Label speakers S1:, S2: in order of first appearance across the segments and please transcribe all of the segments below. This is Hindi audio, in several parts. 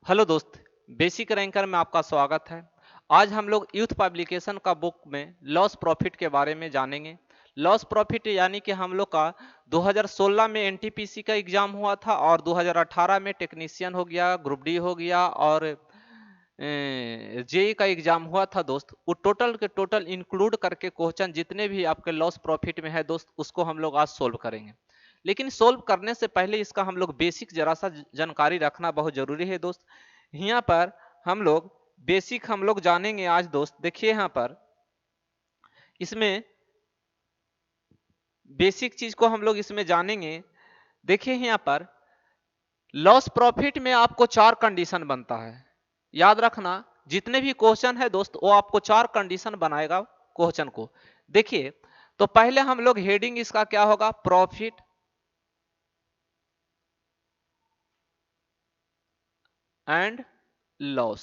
S1: हेलो दोस्त, बेसिक रैंकर में आपका स्वागत है। आज हम लोग यूथ पब्लिकेशन का बुक में लॉस प्रॉफिट के बारे में जानेंगे। लॉस प्रॉफिट यानी कि हम लोग का 2016 में एनटीपीसी का एग्जाम हुआ था और 2018 में टेक्नीशियन हो गया, ग्रुप डी हो गया और जेई का एग्जाम हुआ था दोस्त। वो टोटल के टोटल इंक्लूड करके क्वेश्चन जितने भी आपके लॉस प्रॉफिट में है दोस्त, उसको हम लोग आज सोल्व करेंगे। लेकिन सोल्व करने से पहले इसका हम लोग बेसिक जरा सा जानकारी रखना बहुत जरूरी है दोस्त। यहाँ पर हम लोग बेसिक हम लोग जानेंगे आज दोस्त। देखिए यहाँ पर इसमें बेसिक चीज को हम लोग इसमें जानेंगे। देखिए यहाँ पर लॉस प्रॉफिट में आपको चार कंडीशन बनता है, याद रखना। जितने भी क्वेश्चन है दोस्त वो आपको चार कंडीशन बनाएगा क्वेश्चन को। देखिए तो पहले हम लोग हेडिंग इसका क्या होगा, प्रॉफिट एंड लॉस।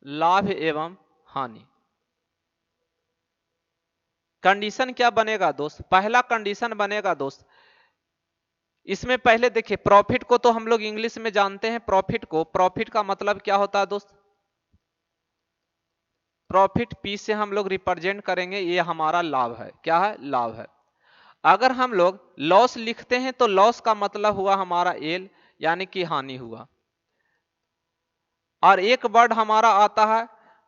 S1: लाभ एवं हानि। कंडीशन क्या बनेगा दोस्त, पहला कंडीशन बनेगा दोस्त इसमें पहले देखिए प्रॉफिट को तो हम लोग इंग्लिश में जानते हैं। प्रॉफिट को, प्रॉफिट का मतलब क्या होता है दोस्त, प्रॉफिट पी से हम लोग रिप्रेजेंट करेंगे, ये हमारा लाभ है। क्या है, लाभ है। अगर हम लोग लॉस लिखते हैं तो लॉस का मतलब हुआ हमारा एल, यानी कि हानि हुआ। और एक वर्ड हमारा आता है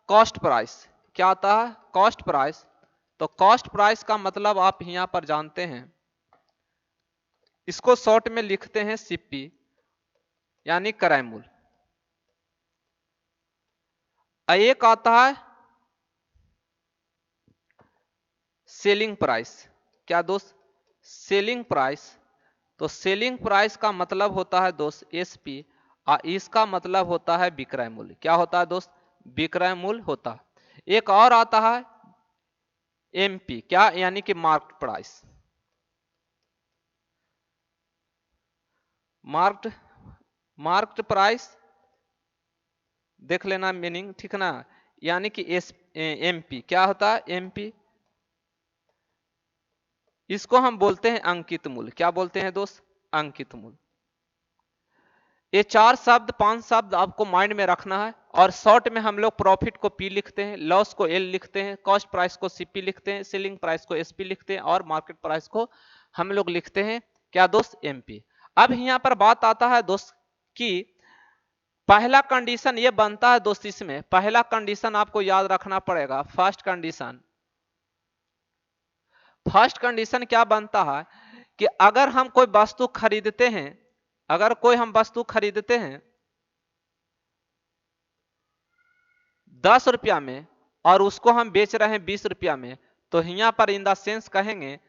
S1: कॉस्ट प्राइस। क्या आता है, कॉस्ट प्राइस। तो कॉस्ट प्राइस का मतलब आप यहां पर जानते हैं, इसको शॉर्ट में लिखते हैं सीपी, यानी क्रय मूल्य। एक आता है सेलिंग प्राइस। क्या दोस्त, सेलिंग प्राइस। तो सेलिंग प्राइस का मतलब होता है दोस्त एसपी, और इसका मतलब होता है विक्रय मूल्य। क्या होता है दोस्त, विक्रय मूल्य होता है। एक और आता है एमपी, क्या, यानी कि market price. Marked marked price देख लेना मीनिंग, ठीक ना। यानी कि एस एमपी क्या होता है, एमपी। इसको हम बोलते हैं अंकित मूल्य। क्या बोलते हैं दोस्त, अंकित मूल्य। ये चार शब्द, पांच शब्द आपको माइंड में रखना है। और शॉर्ट में हम लोग प्रॉफिट को पी लिखते हैं, लॉस को एल लिखते हैं, कॉस्ट प्राइस को सीपी लिखते हैं, सेलिंग प्राइस को एसपी लिखते हैं, और मार्केट प्राइस को हम लोग लिखते हैं क्या दोस्त, एमपी। अब यहां पर बात आता है दोस्त कि पहला कंडीशन ये बनता है दोस्त, इसमें पहला कंडीशन आपको याद रखना पड़ेगा। फर्स्ट कंडीशन क्या बनता है कि अगर हम कोई वस्तु खरीदते हैं, अगर कोई हम वस्तु खरीदते हैं 10 रुपया में और उसको हम बेच रहे हैं 20 रुपया में, तो यहां पर इन द सेंस कहेंगे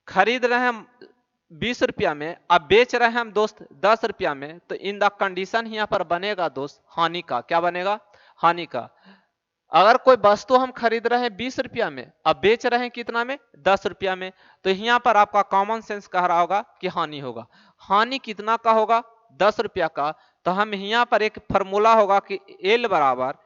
S1: खरीद रहे हैं हम 20 रुपया में, अब बेच रहे हैं हम दोस्त 10 रुपया में, तो इन द कंडीशन यहां पर बनेगा दोस्त हानि का। क्या बनेगा, हानि का। अगर कोई वस्तु हम खरीद रहे हैं 20 रुपया में, अब बेच रहे हैं कितना में, 10 रुपया में, तो यहां पर आपका कॉमन सेंस कह रहा होगा कि हानि होगा। हानि कितना का होगा, 10 रुपया का। तो हम यहां पर एक फॉर्मूला होगा कि एल बराबर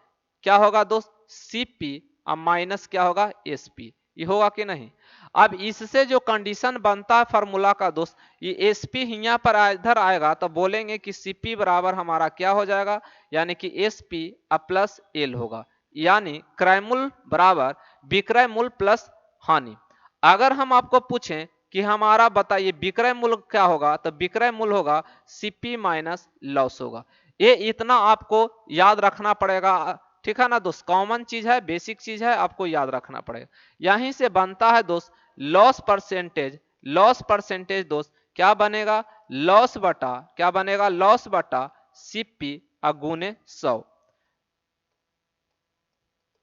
S1: क्या होगा दोस्त, सीपी और माइनस क्या होगा, एसपी। ये होगा कि नहीं। अब इससे जो कंडीशन बनता है फार्मूला का दोस्त, ये एसपी यहाँ पर इधर आएगा तो बोलेंगे कि सीपी बराबर हमारा क्या हो जाएगा, यानी कि एसपी प्लस एल होगा। यानी क्रय मूल्य बराबर विक्रय मूल्य प्लस हानि। अगर हम आपको पूछें कि हमारा बताइए विक्रय मूल्य क्या होगा, तो विक्रय मूल्य होगा सीपी माइनस लॉस होगा। ये इतना आपको याद रखना पड़ेगा, ठीक है ना दोस्त। कॉमन चीज है, बेसिक चीज है, आपको याद रखना पड़ेगा। यहीं से बनता है दोस्त लॉस परसेंटेज। लॉस परसेंटेज दोस्त क्या बनेगा, लॉस बटा क्या बनेगा, लॉस बटा सीपी गुने 100।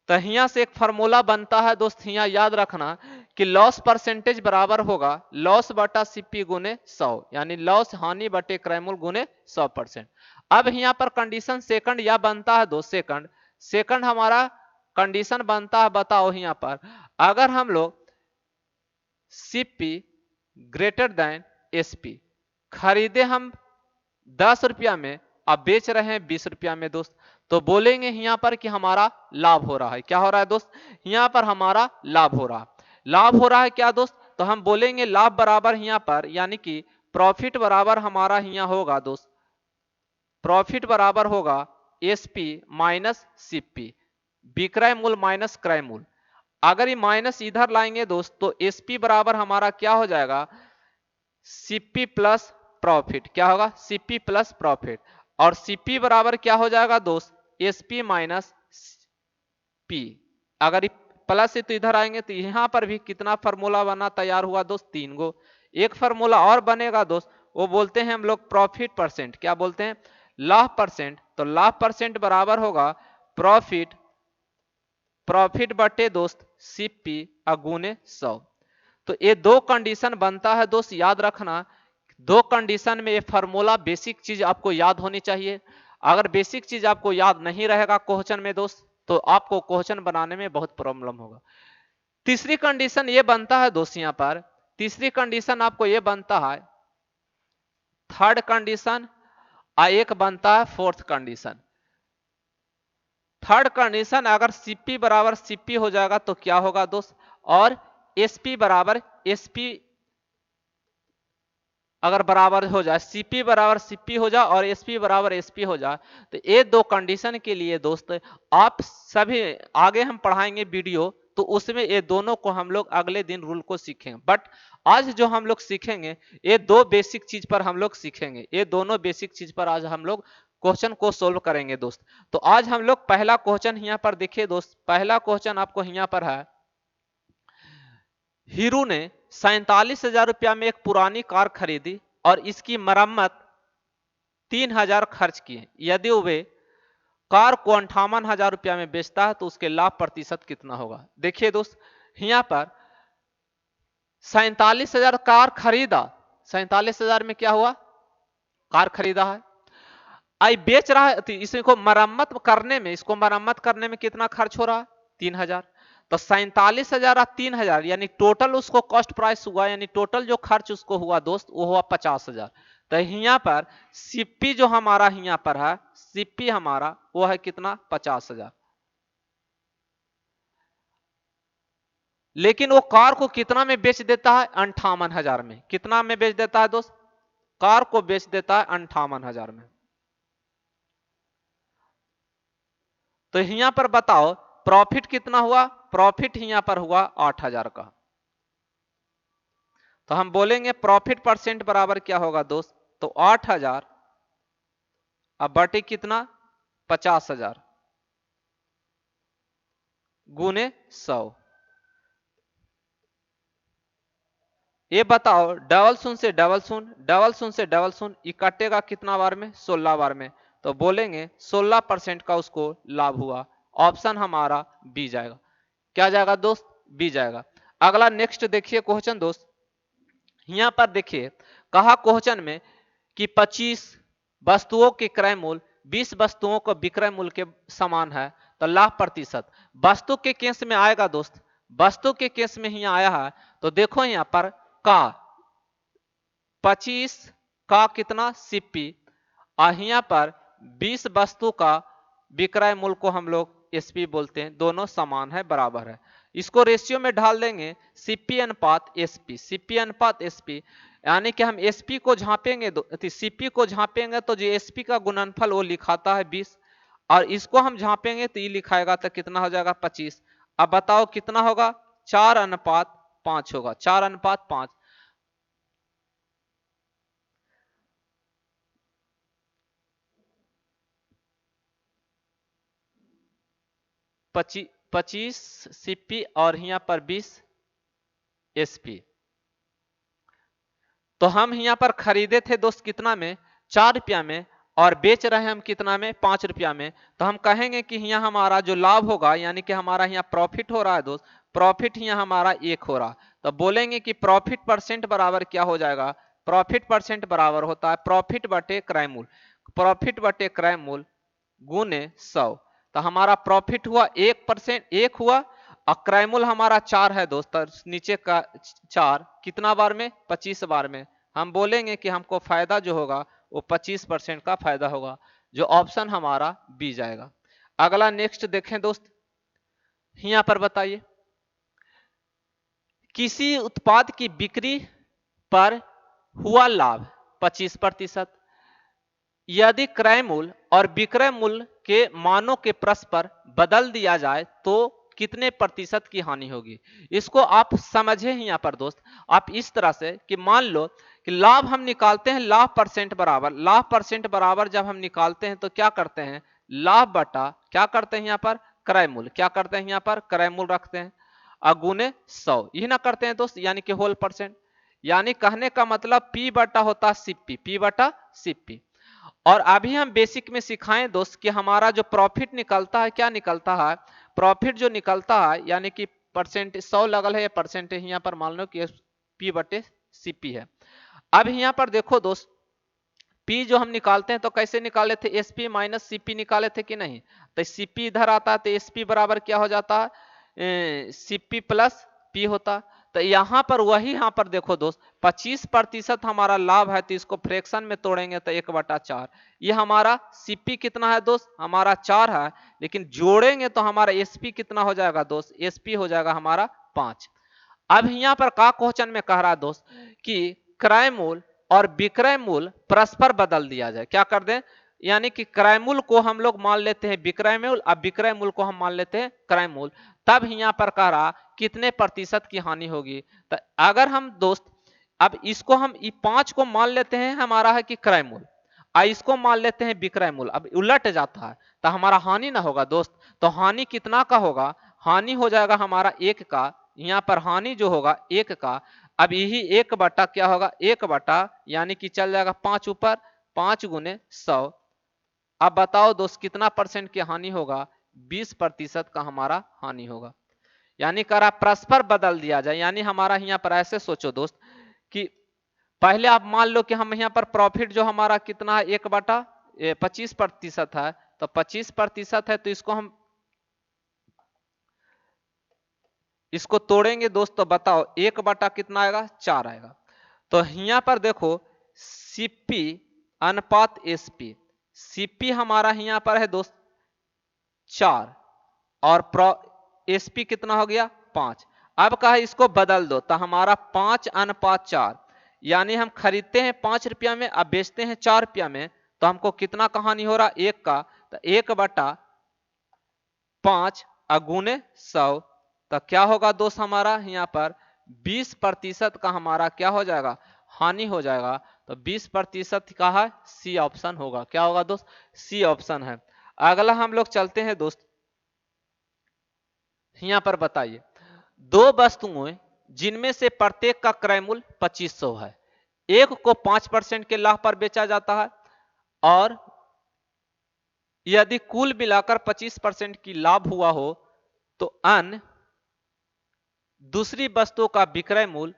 S1: तो यहाँ से एक फार्मूला बनता है दोस्त, यहाँ याद रखना कि लॉस परसेंटेज बराबर होगा लॉस बटा सीपी गुने 100, यानी लॉस हानि बटे क्रयमूल गुने 100%। अब यहाँ पर कंडीशन सेकंड या बनता है दोस्त, सेकंड सेकंड हमारा कंडीशन बनता है, बताओ यहाँ पर अगर हम लोग सीपी ग्रेटर देन एसपी खरीदे हम 10 रुपया में, अब बेच रहे हैं 20 रुपया में दोस्त, तो बोलेंगे यहां पर कि हमारा लाभ हो रहा है। क्या हो रहा है दोस्त? यहां पर हमारा लाभ हो रहा है। लाभ हो रहा है क्या दोस्त? तो हम बोलेंगे लाभ बराबर यहां पर यानी कि प्रॉफिट बराबर हमारा यहां होगा दोस्त, प्रॉफिट बराबर होगा एसपी माइनस सीपी, विक्रय मूल्य माइनस क्रय मूल्य। अगर ये माइनस इधर लाएंगे दोस्त तो एसपी बराबर हमारा क्या हो जाएगा? CP plus profit. क्या होगा? CP plus profit. और सीपी बराबर क्या हो जाएगा दोस्त? SP minus P. अगर ये प्लस से तो इधर आएंगे तो यहां पर भी कितना फार्मूला बना तैयार हुआ दोस्त? 3 गो। एक फार्मूला और बनेगा दोस्त, वो बोलते हैं हम लोग प्रॉफिट परसेंट। क्या बोलते हैं? लाभ परसेंट। तो लाभ परसेंट बराबर होगा प्रॉफिट, प्रॉफिट बटे दोस्त सीपी अगुने 100। तो ये दो कंडीशन बनता है दोस्त, याद रखना। दो कंडीशन में ये फार्मूला बेसिक चीज आपको याद होनी चाहिए। अगर बेसिक चीज आपको याद नहीं रहेगा क्वेश्चन में दोस्त, तो आपको क्वेश्चन बनाने में बहुत प्रॉब्लम होगा। तीसरी कंडीशन ये बनता है दोस्त, यहां पर तीसरी कंडीशन आपको ये बनता है, थर्ड कंडीशन, और एक बनता है फोर्थ कंडीशन। थर्ड कंडीशन अगर सीपी बराबर सीपी हो जाएगा तो क्या होगा दोस्त? और एसपी बराबर एसपी अगर बराबर हो जाए, सीपी बराबर सीपी हो जाए और एसपी बराबर एसपी हो जाए, तो ये दो कंडीशन के लिए दोस्त आप सभी आगे हम पढ़ाएंगे वीडियो, तो उसमें ये दोनों को हम लोग अगले दिन रूल को सीखेंगे। बट आज जो हम लोग सीखेंगे ये दो बेसिक चीज पर हम लोग सीखेंगे, ये दोनों बेसिक चीज पर आज हम लोग क्वेश्चन को सोल्व करेंगे दोस्त। तो आज हम लोग पहला क्वेश्चन यहाँ पर देखिए दोस्त, पहला क्वेश्चन आपको यहाँ पर है, हीरो ने 47,000 रुपया में एक पुरानी कार खरीदी और इसकी मरम्मत 3,000 खर्च किए। यदि वे कार को 58,000 रुपया में बेचता है तो उसके लाभ प्रतिशत कितना होगा? देखिए दोस्त, यहां पर 47,000 कार खरीदा, 47,000 में क्या हुआ? कार खरीदा है, आई बेच रहा है, तो इसको मरम्मत करने में, इसको मरम्मत करने में कितना खर्च हो रहा है? 3,000। तो 47,000 और 3,000 यानी टोटल उसको कॉस्ट प्राइस हुआ, यानी टोटल जो खर्च उसको हुआ दोस्त वो हुआ 50,000। तो यहाँ पर सीपी जो हमारा यहाँ पर है, सीपी हमारा वो है कितना? 50,000। लेकिन वो कार को कितना में बेच देता है? 58,000 में। कितना में बेच देता है दोस्त? कार को बेच देता है 58,000 में। तो यहां पर बताओ प्रॉफिट कितना हुआ? प्रॉफिट यहां पर हुआ 8,000 का। तो हम बोलेंगे प्रॉफिट परसेंट बराबर क्या होगा दोस्त? तो 8,000 अब बटे कितना? 50,000 गुने 100। ये बताओ डबल शून्य से डबल शून्य, डबल शून्य से डबल शून्य, ये कटेगा कितना बार में? 16 बार में। तो बोलेंगे 16% का उसको लाभ हुआ। ऑप्शन हमारा बी जाएगा। क्या जाएगा दोस्त? बी जाएगा। अगला नेक्स्ट देखिए क्वेश्चन दोस्त, यहां पर देखिए कहा क्वेश्चन में कि 25 वस्तुओं के क्रय मूल्य 20 वस्तुओं को विक्रय मूल्य के समान है, तो लाभ प्रतिशत वस्तु के केस में आएगा दोस्त। वस्तु के केस में यहाँ आया है, तो देखो यहाँ पर का 25 का कितना? सीपी, और यहाँ पर 20 वस्तु का विक्रय मूल्य को हम लोग एसपी बोलते हैं। दोनों समान है, बराबर है। इसको रेशियो में ढाल देंगे, सीपी अनुपात एसपी, सीपी अनुपात एसपी, यानी कि हम एसपी को झांपेंगे, सीपी को झांपेंगे तो जो एसपी का गुणनफल वो लिखाता है 20, और इसको हम झांपेंगे तो ये लिखाएगा तो कितना हो जाएगा? 25। अब बताओ कितना होगा? 4:5 होगा, 4:5। 25 सीपी और यहाँ पर 20 एसपी। तो हम यहाँ पर खरीदे थे दोस्त कितना में? 4 रुपया में, और बेच रहे हैं हम कितना में? 5 रुपया में। तो हम कहेंगे कि यहाँ हमारा जो लाभ होगा, यानी कि हमारा यहाँ प्रॉफिट हो रहा है दोस्त, प्रॉफिट यहाँ हमारा 1 हो रहा। तो बोलेंगे कि प्रॉफिट परसेंट बराबर क्या हो जाएगा? प्रॉफिट परसेंट बराबर होता है प्रॉफिट बटे क्रय मूल्य, प्रॉफिट बटे क्रय मूल्य गुने 100। तो हमारा प्रॉफिट हुआ 1%, 1 हुआ, और क्रय मूल्य हमारा 4 है दोस्त, नीचे का 4 कितना बार में? 25 बार में। हम बोलेंगे कि हमको फायदा जो होगा वो 25% का फायदा होगा। जो ऑप्शन हमारा बी जाएगा। अगला नेक्स्ट देखें दोस्त, यहां पर बताइए किसी उत्पाद की बिक्री पर हुआ लाभ 25%, यदि क्रय मूल्य और विक्रय मूल्य के मानों के परस्पर बदल दिया जाए तो कितने प्रतिशत की हानि होगी। इसको आप समझे यहां पर दोस्त, आप इस तरह से कि मान लो कि लाभ हम निकालते हैं, लाभ परसेंट बराबर जब हम निकालते हैं तो क्या करते हैं, लाभ बटा क्या करते हैं यहां पर क्रय मूल्य, क्या करते हैं यहां पर क्रय मूल्य रखते हैं अगुने 100, यही ना करते हैं दोस्त, यानी कि होल परसेंट। यानी कहने का मतलब P बटा होता है सीपी, P बटा सीपी। और अभी हम बेसिक में सिखाएं दोस्त कि हमारा जो प्रॉफिट निकलता है क्या निकलता है, प्रॉफिट जो निकलता है यानी कि परसेंट 100 लगल है, ये परसेंट यहाँ पर मान लो कि P बटे सीपी है। अब यहाँ पर देखो दोस्त, P जो हम निकालते हैं तो कैसे निकाले थे, SP माइनस सीपी निकाले थे कि नहीं, तो सीपी इधर आता है तो SP बराबर क्या हो जाता है सीपी प्लस P होता। तो यहां पर वही, यहां पर देखो दोस्त 25% हमारा लाभ है तो इसको फ्रैक्शन में तोड़ेंगे तो 1/4, ये हमारा सीपी कितना है दोस्त, हमारा 4 है, लेकिन जोड़ेंगे तो हमारा एसपी कितना हो जाएगा दोस्त, एसपी हो जाएगा हमारा 5। अब यहां पर का क्वेश्चन में कह रहा है दोस्त कि क्रय मूल्य और विक्रय मूल्य परस्पर बदल दिया जाए, क्या कर दें, यानी कि क्रय मूल्य को हम लोग मान लेते हैं विक्रय मूल्य, अब विक्रय मूल्य को हम मान लेते हैं क्रय मूल्य, तब यहां पर कह रहा कितने प्रतिशत की हानि होगी। तो अगर हम दोस्त अब इसको हम 5 को मान लेते हैं हमारा है कि क्रय मूल्य, इसको मान लेते हैं विक्रय मूल्य, अब उलट जाता है तो हमारा हानि ना होगा दोस्त, तो हानि कितना का होगा, हानि हो जाएगा हमारा 1 का, यहाँ पर हानि जो होगा 1 का, अब यही 1 बटा क्या होगा 1 बटा यानी कि चल जाएगा 5 ऊपर, 5 गुने 100। अब बताओ दोस्त कितना परसेंट की हानि होगा, 20% का हमारा हानि होगा। यानी करा परस्पर बदल दिया जाए, यानी हमारा यहाँ पर ऐसे सोचो दोस्त कि पहले आप मान लो कि हम यहाँ पर प्रॉफिट जो हमारा कितना है 1/25% है, तो 25% है तो इसको तोड़ेंगे दोस्त, तो बताओ 1 बटा कितना आएगा 4 आएगा। तो यहाँ पर देखो सीपी अनुपात एसपी, सीपी हमारा यहाँ पर है दोस्त 4 और एसपी कितना हो गया 5। अब कहा इसको बदल दो तो हमारा 5:4, यानी हम खरीदते हैं 5 रुपया में, अब बेचते हैं 4 रुपया में, तो हमको कितना का हानि हो रहा 1 का, तो 1/5 अगुने 100, तो क्या होगा दोस्त हमारा यहाँ पर 20% का हमारा क्या हो जाएगा हानि हो जाएगा। तो 20% का है सी ऑप्शन होगा, क्या होगा दोस्त सी ऑप्शन है। अगला हम लोग चलते हैं दोस्त, यहां पर बताइए दो वस्तुएं जिनमें से प्रत्येक का क्रय मूल्य 2500 है, एक को 5% के लाभ पर बेचा जाता है, और यदि कुल मिलाकर 25% की लाभ हुआ हो तो अन्य दूसरी वस्तु का विक्रय मूल्य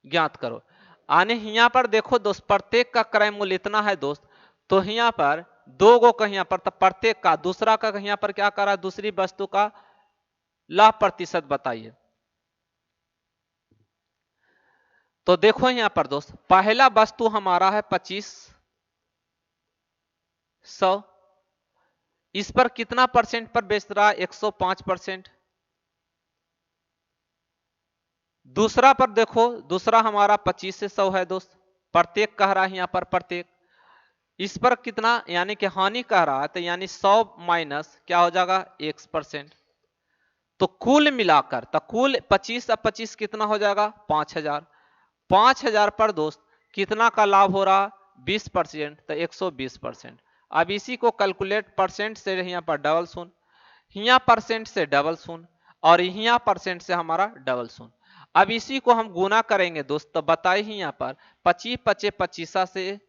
S1: ज्ञात करो। आने यहां पर देखो दोस्त प्रत्येक का क्रय मूल्य इतना है दोस्त, तो यहां पर दो गो का यहाँ पर तो प्रत्येक का, दूसरा का यहाँ पर क्या करा दूसरी वस्तु का लाभ प्रतिशत बताइए। तो देखो यहां पर दोस्त पहला वस्तु हमारा है 2500, इस पर कितना परसेंट पर बेच रहा है 105%। दूसरा पर देखो दूसरा हमारा 25 से 100 है दोस्त, प्रत्येक कह रहा है यहां पर प्रत्येक, इस पर कितना यानी कि हानि कह रहा है, तो यानी 100 माइनस क्या हो जाएगा 1%। तो कुल मिलाकर तो कुल 25 अब 25 कितना हो जाएगा 5000, 5000 पर दोस्त कितना का लाभ हो रहा 20%, तो 120%। अब इसी को कैलकुलेट परसेंट से यहाँ पर डबल शून्य, यहाँ परसेंट से डबल शून्य, और यहाँ परसेंट से हमारा डबल शून्य। अब इसी को हम गुना करेंगे दोस्त, तो बताइए यहाँ पर 25 पचे 25 से,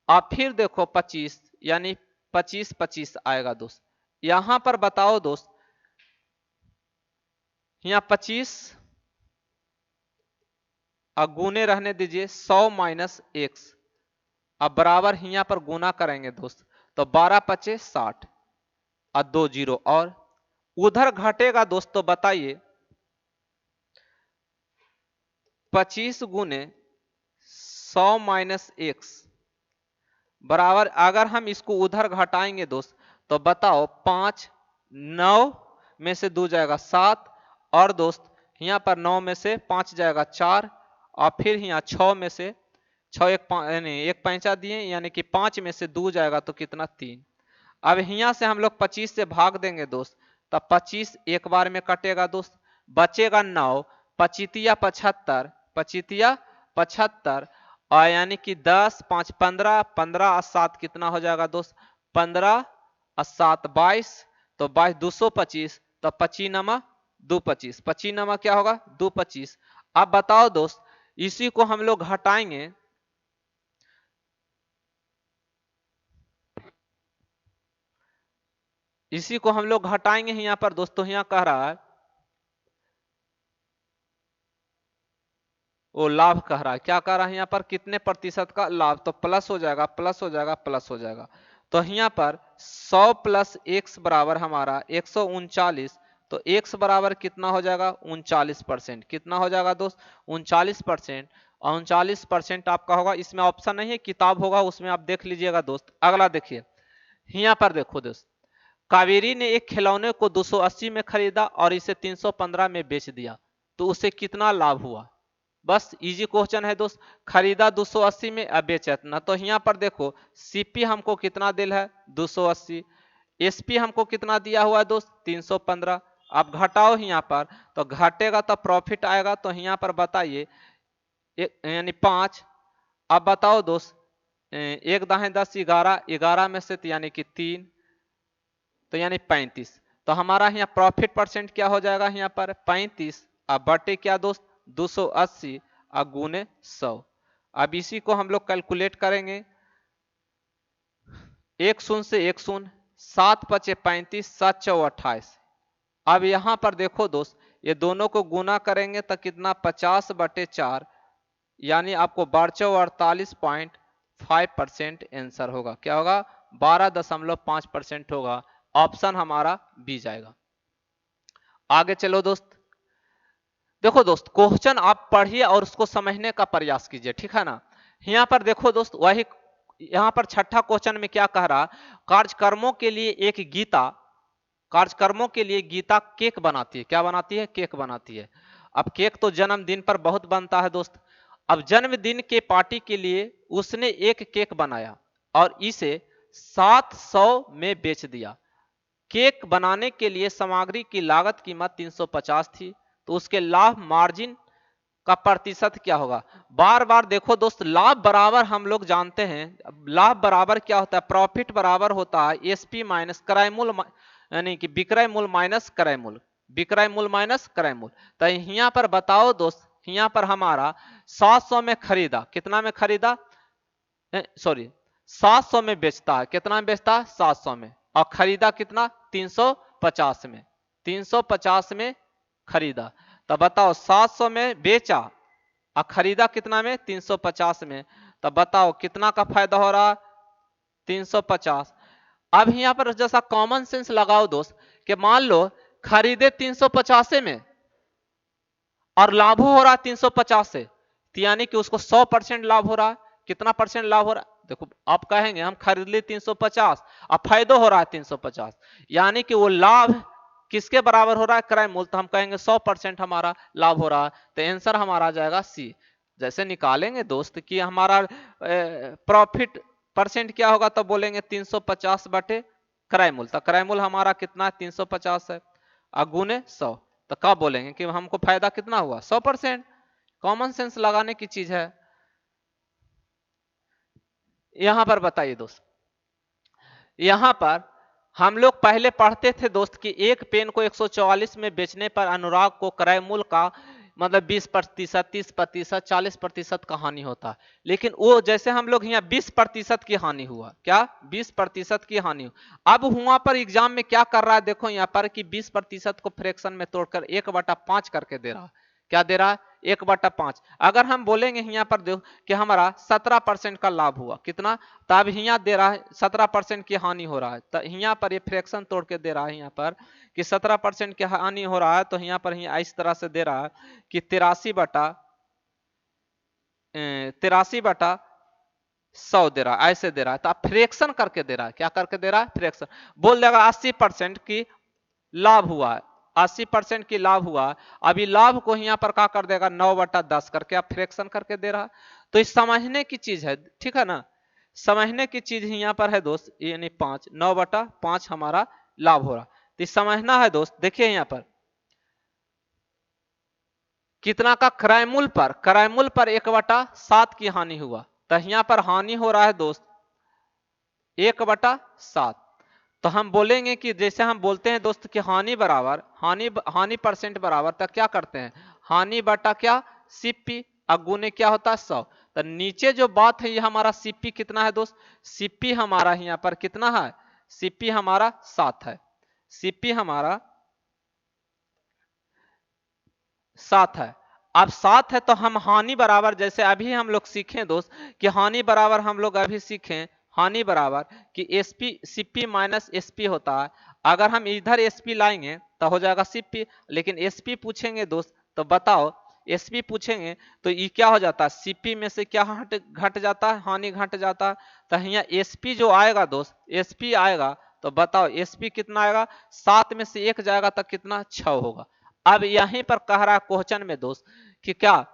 S1: अब फिर देखो 25 यानी 25 आएगा दोस्त। यहां पर बताओ दोस्त यहाँ 25 गुने रहने दीजिए 100 माइनस एक्स, अब बराबर यहां पर गुना करेंगे दोस्त, तो 12 पचे 60 और 2 जीरो, और उधर घटेगा दोस्त, तो बताइए 25 गुने 100 माइनस एक्स बराबर, अगर हम इसको उधर घटाएंगे दोस्त तो बताओ 5, 9 में से 2 जाएगा 7, और दोस्त यहाँ पर 9 में से 5 जाएगा 4, और फिर यहाँ 6 में से 6 एक यानी एक पैंचा दिए, यानी कि 5 में से 2 जाएगा तो कितना 3। अब यहाँ से हम लोग 25 से भाग देंगे दोस्त, तब 25 एक बार में कटेगा दोस्त, बचेगा 9, 25 75, 25 75, और यानी कि 10 5 15, 15 और 7 कितना हो जाएगा दोस्त, 15 और 7 22, तो 22 225, तो 25 नमा 225, 25 नमा क्या होगा 225। अब बताओ दोस्त, इसी को हम लोग घटाएंगे, इसी को हम लोग घटाएंगे यहाँ पर दोस्तों, यहाँ कह रहा है वो लाभ कह रहा है, क्या कह रहा है यहाँ पर कितने प्रतिशत का लाभ, तो प्लस हो जाएगा, प्लस हो जाएगा, प्लस हो जाएगा। तो यहाँ पर 100 प्लस एक्स बराबर हमारा 139, तो एक्स बराबर कितना हो जाएगा 39%, कितना हो जाएगा दोस्त 39%, और 39% आपका होगा, इसमें ऑप्शन नहीं है, किताब होगा उसमें आप देख लीजिएगा दोस्त। अगला देखिए, यहाँ पर देखो दोस्त, कावेरी ने एक खिलौने को 280 में खरीदा और इसे 315 में बेच दिया, तो उसे कितना लाभ हुआ। बस इजी क्वेश्चन है दोस्त, खरीदा 280 में अब बेचा इतना, तो यहाँ पर देखो सीपी हमको कितना दिल है 280, एसपी हमको कितना दिया हुआ है दोस्त 315। अब घटाओ यहाँ पर, तो घटेगा तो प्रॉफिट आएगा, तो यहाँ पर बताइए यानी 5। अब बताओ दोस्त, एक दाहें 10, 11, 11 में से तो यानी कि 3, तो यानी 35, तो हमारा यहाँ प्रॉफिट परसेंट क्या हो जाएगा यहाँ पर 35, अब बटे क्या दोस्त 280 और गुने 100। अब इसी को हम लोग कैलकुलेट करेंगे, एक शून्य से एक शून्य, 7 पचे 35, 7 चौ 28। अब यहां पर देखो दोस्त, ये दोनों को गुना करेंगे तो कितना 50/4, यानी आपको 48.5% आंसर होगा, क्या होगा 12.5% होगा, ऑप्शन हमारा बी जाएगा। आगे चलो दोस्त, देखो दोस्त क्वेश्चन आप पढ़िए और उसको समझने का प्रयास कीजिए, ठीक है ना। यहाँ पर देखो दोस्त, वही यहाँ पर छठा क्वेश्चन में क्या कह रहा, कार्यक्रमों के लिए एक गीता, कार्यक्रमों के लिए गीता केक बनाती है, क्या बनाती है केक बनाती है। अब केक तो जन्मदिन पर बहुत बनता है दोस्त, अब जन्मदिन के पार्टी के लिए उसने एक केक बनाया और इसे 700 में बेच दिया। केक बनाने के लिए सामग्री की लागत कीमत 350 थी, तो उसके लाभ मार्जिन का प्रतिशत क्या होगा। बार बार देखो दोस्त, लाभ बराबर हम लोग जानते हैं, लाभ बराबर क्या होता है, प्रॉफिट बराबर होता है एसपी माइनस क्रय मूल्य, यानी कि विक्रय मूल्य माइनस क्रय मूल्य, विक्रय मूल्य माइनस क्रय मूल्य। तो यहाँ पर बताओ दोस्त, यहाँ पर हमारा 700 में खरीदा, कितना में खरीदा, सॉरी 700 में बेचता है, कितना में बेचता है 700 में, और खरीदा कितना 350 में, 350 में खरीदा। तो बताओ 700 में बेचा और खरीदा कितना में 350 में, तो बताओ कितना का फायदा हो रहा 350। अब यहाँ पर जैसा कॉमन सेंस लगाओ दोस्त, कि मान लो खरीदे 350 में और लाभ हो रहा है 350 से, तो यानी कि उसको 100% लाभ हो रहा है। कितना परसेंट लाभ हो रहा है, देखो आप कहेंगे हम खरीद लिए 350 और फायदा हो रहा है 350, यानी कि वो लाभ किसके बराबर हो रहा है क्रय मूल्य, तो हम कहेंगे 100% हमारा लाभ हो रहा है, तो आंसर हमारा आ जाएगा सी। जैसे निकालेंगे दोस्त कि हमारा प्रॉफिट परसेंट क्या होगा, तो बोलेंगे 350 बटे क्रय मूल्य, तो क्रय मूल्य हमारा कितना है 350 है, अगुने 100, तो कब बोलेंगे कि हमको फायदा कितना हुआ 100%। कॉमन सेंस लगाने की चीज है। यहां पर बताइए दोस्त, यहां पर हम लोग पहले पढ़ते थे दोस्त कि एक पेन को 144 में बेचने पर अनुराग को क्रय मूल्य का मतलब 20%, 30%, 40% का हानि होता है, लेकिन वो जैसे हम लोग यहाँ 20% की हानि हुआ, क्या 20% की हानि हुआ। अब वहां पर एग्जाम में क्या कर रहा है, देखो यहाँ पर कि 20% को फ्रैक्शन में तोड़कर 1/5 करके दे रहा है, क्या दे रहा है 1/5। अगर हम बोलेंगे यहाँ पर देखो कि हमारा 17% का लाभ हुआ, कितना, तब यहाँ दे रहा है 17% की हानि हो रहा है, तो यहाँ पर ये फ्रैक्शन तोड़ के दे रहा है यहाँ पर कि 17% की हानि हो रहा है, तो यहाँ पर इस तरह से दे रहा है कि 83 बटा 100 दे रहा है, ऐसे दे रहा है, तो आप फ्रैक्शन करके दे रहा है। क्या करके दे रहा है? फ्रैक्शन। बोल देगा 80% की लाभ हुआ है, 80% की लाभ हुआ। अभी लाभ को यहाँ पर क्या कर देगा? 9/10 करके आप फ्रैक्शन करके दे रहा है। तो इस समझने की चीज है, ठीक है ना, समझने की चीज यहाँ पर है दोस्त, यानी 5, 9/5 हमारा लाभ हो रहा। तो समझना है दोस्त। देखिए यहाँ पर कितना का? क्रयमूल पर 1/7 की हानि हुआ। तो यहाँ पर हानि हो रहा है दोस्त 1/7। तो हम बोलेंगे कि जैसे हम बोलते हैं दोस्त कि हानि बराबर हानि परसेंट बराबर, तो क्या करते हैं? हानि बटा क्या? सीपी, गुने क्या होता है? 100। तो नीचे जो बात है ये हमारा सीपी कितना है दोस्त? सीपी हमारा यहाँ पर कितना है? सीपी हमारा 7 है। सीपी हमारा 7 है। अब 7 है तो हम हानि बराबर, जैसे अभी हम लोग सीखें दोस्त कि हानि बराबर हम लोग अभी सीखें, हानि बराबर कि एसपी सीपी माइनस एसपी होता है। अगर हम इधर एसपी लाएंगे तो हो जाएगा सीपी, लेकिन एसपी पूछेंगे दोस्त तो बताओ, एसपी पूछेंगे तो ये क्या हो जाता है? सीपी में से क्या घट जाता है? हानि घट जाता है। तो यहाँ एसपी जो आएगा दोस्त, एसपी आएगा तो बताओ एसपी कितना आएगा? 7 में से 1 जाएगा तो कितना? 6 होगा। अब यहीं पर कह रहा है क्वेश्चन में दोस्त कि क्या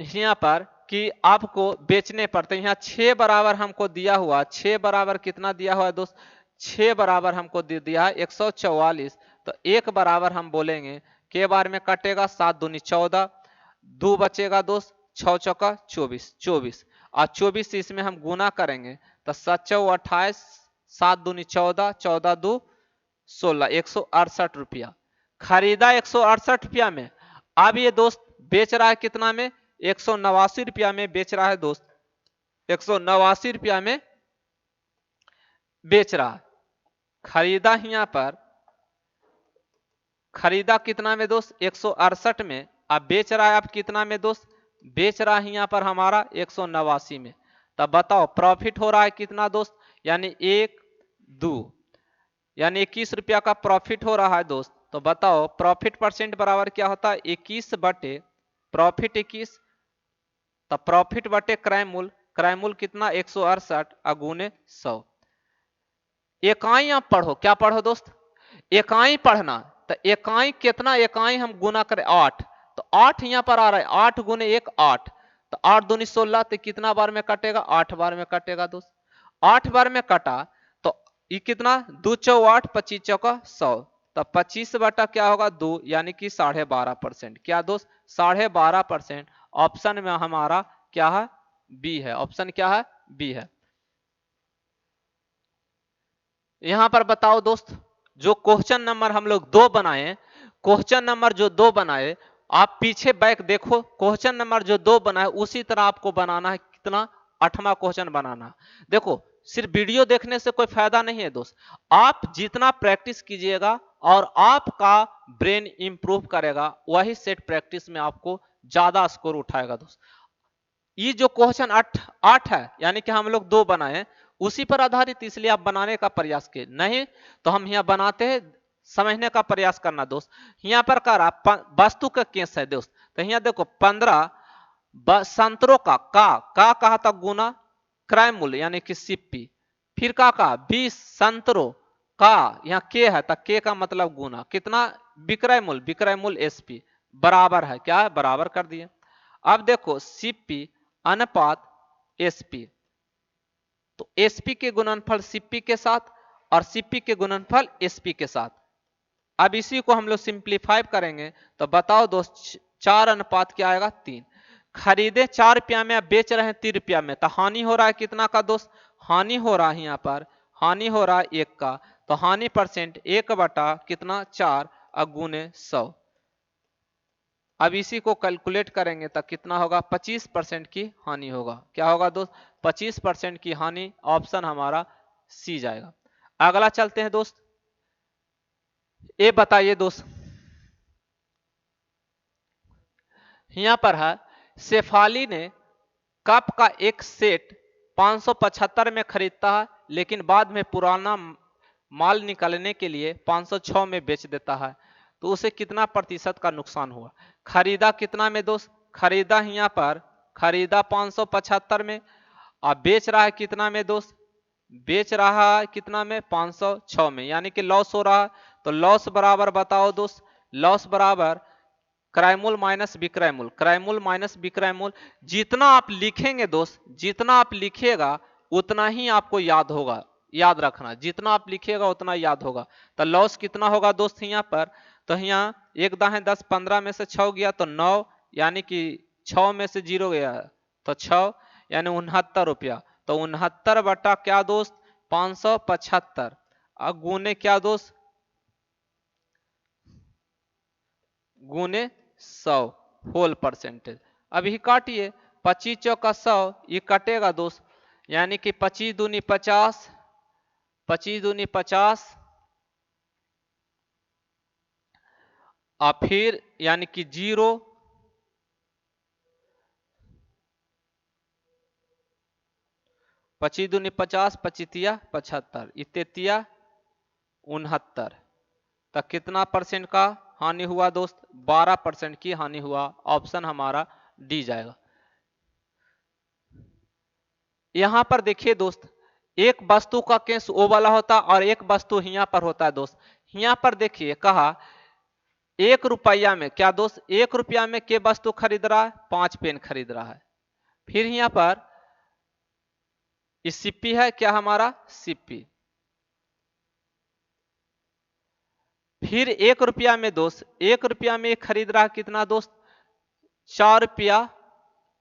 S1: यहाँ पर कि आपको बेचने पड़ते, यहाँ 6 बराबर हमको दिया हुआ, 6 बराबर कितना दिया हुआ है दोस्त? 6 बराबर हमको दे दिया है 144। तो 1 बराबर हम बोलेंगे के बार में कटेगा? 7 दूनी 14, 2 बचेगा दोस्त, 6 चौका 24, 24 और 24 इसमें हम गुना करेंगे तो 7 चौ 28, 7 दूनी 14, 14 दो 16, 168 रुपया खरीदा 168 रुपया में। अब ये दोस्त बेच रहा है कितना में? 189 रुपया में बेच रहा है दोस्त, 189 रुपया में बेच रहा है। खरीदा यहाँ पर, खरीदा कितना में दोस्त? 168 में। अब बेच रहा है आप कितना में दोस्त? बेच रहा है यहाँ पर हमारा 189 में। तब बताओ प्रॉफिट हो रहा है कितना दोस्त? यानी 1 2, यानी 21 रुपया का प्रॉफिट हो रहा है दोस्त। तो बताओ प्रॉफिट परसेंट बराबर क्या होता है? 21 बटे प्रॉफिट 21, तब प्रॉफिट बटे क्रय मूल, क्रय मूल कितना? 168 अगुने 100। इकाई आप पढ़ो, क्या पढ़ो दोस्त? इकाई पढ़ना। तो इकाई कितना? इकाई हम गुना करें 8, तो 8 यहाँ पर आ रहा है, 8 गुने 1 8, तो 8 दूनी 16, तो कितना बार में कटेगा? 8 बार में कटेगा दोस्त। 8 बार में कटा तो ये कितना? 2 चौ 8, 25 चौका 100, तो 25 बटा क्या होगा? 2, यानी कि 12.5%। क्या दोस्त? 12.5%। ऑप्शन में हमारा क्या है? बी है। ऑप्शन क्या है? बी है। यहां पर बताओ दोस्त, जो क्वेश्चन नंबर हम लोग 2 बनाए, क्वेश्चन नंबर जो 2 बनाए, आप पीछे बैक देखो, क्वेश्चन नंबर जो 2 बनाए उसी तरह आपको बनाना है। कितना? 8वां क्वेश्चन बनाना। देखो सिर्फ वीडियो देखने से कोई फायदा नहीं है दोस्त, आप जितना प्रैक्टिस कीजिएगा और आपका ब्रेन इंप्रूव करेगा, वही सेट प्रैक्टिस में आपको ज्यादा स्कोर उठाएगा दोस्त। ये जो क्वेश्चन 8 है, यानी कि हम लोग 2 बनाए उसी पर आधारित, इसलिए आप बनाने का प्रयास किए, नहीं तो हम यहाँ बनाते हैं। समझने का प्रयास करना दोस्त। यहाँ पर कर वस्तु का केस है दोस्त। तो यहाँ देखो 15 संतरों का कहा था गुना क्रय मूल्य यानी कि सीपी, फिर का कहा 20 संतरों का, यहाँ के है तो के का मतलब गुना कितना? विक्रय मूल्य एसपी बराबर है क्या है? बराबर कर दिए। अब देखो सीपी अनुपात एसपी, तो एसपी के गुणनफल सीपी के साथ और सीपी के गुणनफल एसपी के साथ। अब इसी को हम लोग सिंप्लीफाई करेंगे तो बताओ दोस्त 4 अनुपात क्या आएगा? 3। खरीदे 4 रुपया में, अब बेच रहे हैं 3 रुपया में, तो हानि हो रहा है कितना का दोस्त? हानि हो रहा है यहाँ पर, हानि हो रहा है 1 का। तो हानि परसेंट 1 बटा कितना? 4 अगुने 100। अब इसी को कैलकुलेट करेंगे तो कितना होगा? 25% की हानि होगा। क्या होगा दोस्त? 25% की हानि। ऑप्शन हमारा सी जाएगा। अगला चलते हैं दोस्त। ये बताइए दोस्त, यहां पर है शेफाली ने कप का एक सेट 575 में खरीदता है, लेकिन बाद में पुराना माल निकालने के लिए 506 में बेच देता है, तो उसे कितना प्रतिशत का नुकसान हुआ? खरीदा कितना में दोस्त? खरीदा यहाँ पर खरीदा 575 में, अब बेच रहा है कितना में दोस्त, बेच रहा है कितना में 506 में, यानी कि लॉस हो रहा है। तो लॉस बराबर बताओ दोस्त, लॉस बराबर क्रय मूल्य माइनस विक्रय मूल्य, क्रय मूल्य माइनस विक्रय मूल्य। जितना आप लिखेंगे दोस्त, जितना आप लिखिएगा उतना ही आपको याद होगा, याद रखना, जितना आप लिखिएगा उतना याद होगा। तो लॉस कितना होगा दोस्त यहाँ पर, तो यहाँ एक दाहें 10, 15 में से 6 गया तो 9, यानी कि 6 में से 0 गया तो 6, यानी 69 रुपया। तो 69 बटा क्या दोस्त 575, अब गुने क्या दोस्त, गुने 100 होल परसेंटेज। अभी काटिए 25 चौका 100, ये कटेगा दोस्त, यानी कि 25 दूनी 50, 25 दूनी 50, और फिर यानी कि 0, 25 दूनी 50, 25 75, इतेतिया 69, तक कितना परसेंट का हानि हुआ दोस्त, 12% की हानि हुआ। ऑप्शन हमारा डी जाएगा। यहां पर देखिए दोस्त, एक वस्तु का केस ओ वाला होता और एक वस्तु यहाँ पर होता है दोस्त। यहाँ पर देखिए कहा 1 रुपया में, क्या दोस्त 1 रुपया में के वस्तु खरीद रहा है, 5 पेन खरीद रहा है। फिर यहाँ पर सिप्पी है, क्या हमारा सिप्पी। फिर 1 रुपया में दोस्त, 1 रुपया में खरीद रहा है कितना दोस्त, 4 रुपया,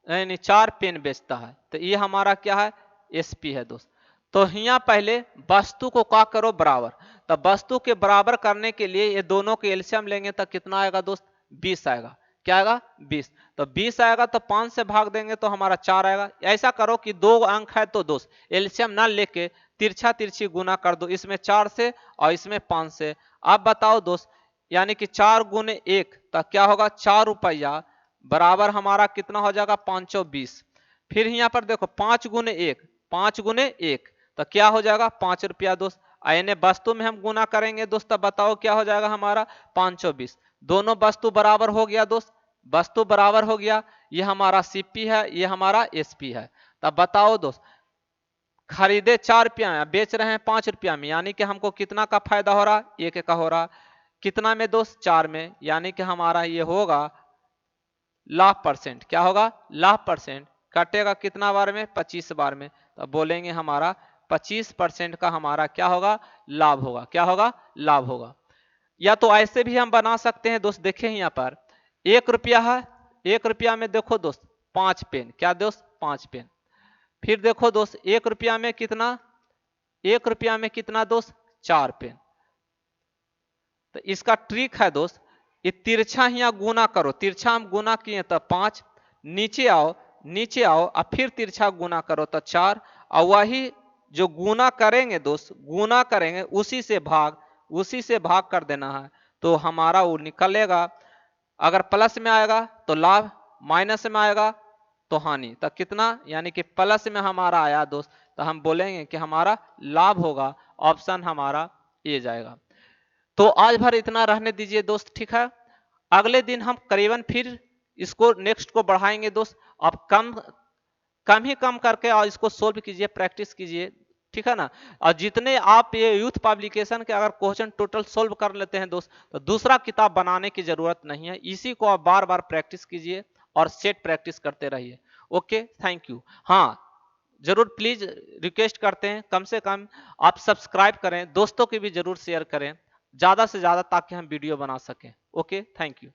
S1: यानी 4 पेन बेचता है। तो ये हमारा क्या है, एसपी है दोस्त। तो यहाँ पहले वस्तु को क्या करो बराबर, तो वस्तु के बराबर करने के लिए ये दोनों के एलसीएम लेंगे तो कितना आएगा दोस्त, 20 आएगा। क्या आएगा 20, तो 20 आएगा तो 5 से भाग देंगे तो हमारा 4 आएगा। ऐसा करो कि 2 अंक है तो दोस्त एलसीएम ना लेके तिरछा तिरछी गुना कर दो, इसमें 4 से और इसमें 5 से। अब बताओ दोस्त, यानी कि 4 गुने 1 तो क्या होगा 4 रुपया, बराबर हमारा कितना हो जाएगा 520। फिर यहाँ पर देखो 5 गुने 1, 5 गुने 1 तो क्या हो जाएगा 5 रुपया दोस्त। यानी वस्तु में हम गुना करेंगे दोस्त, तब बताओ क्या हो जाएगा हमारा 520। दोनों वस्तु बराबर हो गया दोस्त, वस्तु बराबर हो गया। ये हमारा सीपी है, ये हमारा एसपी है। तब बताओ दोस्त, खरीदे 4 रुपया में, बेच रहे हैं 5 रुपया में, यानी कि हमको कितना का फायदा हो रहा, 1 का हो रहा। कितना में दोस्त 4 में, यानी कि हमारा ये होगा लाभ परसेंट। क्या होगा लाभ परसेंट, कटेगा कितना बार में 25 बार में, तो बोलेंगे हमारा 25% का हमारा क्या होगा लाभ होगा। क्या होगा लाभ होगा। या तो ऐसे भी हम बना सकते हैं दोस्त, देखें यहाँ पर 1 रुपया है, 1 रुपया में देखो दोस्त 5 पेन, क्या दोस्त 5 पेन। फिर देखो दोस्त 1 रुपया में कितना, 1 रुपया में कितना दोस्त 4 पेन। तो इसका ट्रिक है दोस्त, ये तिरछा यहाँ गुना करो, तिरछा हम गुना किए तो 5, नीचे आओ, नीचे आओ और फिर तिरछा गुना करो तो 4, और वही जो गुना करेंगे दोस्त, गुना करेंगे उसी से भाग, उसी से भाग कर देना है तो हमारा वो निकलेगा। अगर प्लस में आएगा तो लाभ, माइनस में आएगा तो हानि। तो कितना, यानी कि प्लस में हमारा आया दोस्त, तो हम बोलेंगे कि हमारा लाभ होगा। ऑप्शन हमारा ए जाएगा। तो आज भर इतना रहने दीजिए दोस्त, ठीक है। अगले दिन हम करीबन फिर इसको नेक्स्ट को बढ़ाएंगे दोस्त। आप कम कम ही कम करके और इसको सोल्व कीजिए, प्रैक्टिस कीजिए, ठीक है ना। और जितने आप ये यूथ पब्लिकेशन के अगर क्वेश्चन टोटल सोल्व कर लेते हैं दोस्त, तो दूसरा किताब बनाने की जरूरत नहीं है। इसी को आप बार बार प्रैक्टिस कीजिए और सेट प्रैक्टिस करते रहिए। Okay, thank you. हाँ, जरूर प्लीज रिक्वेस्ट करते हैं कम से कम आप सब्सक्राइब करें, दोस्तों की भी जरूर शेयर करें ज्यादा से ज्यादा, ताकि हम वीडियो बना सकें। Okay, thank you.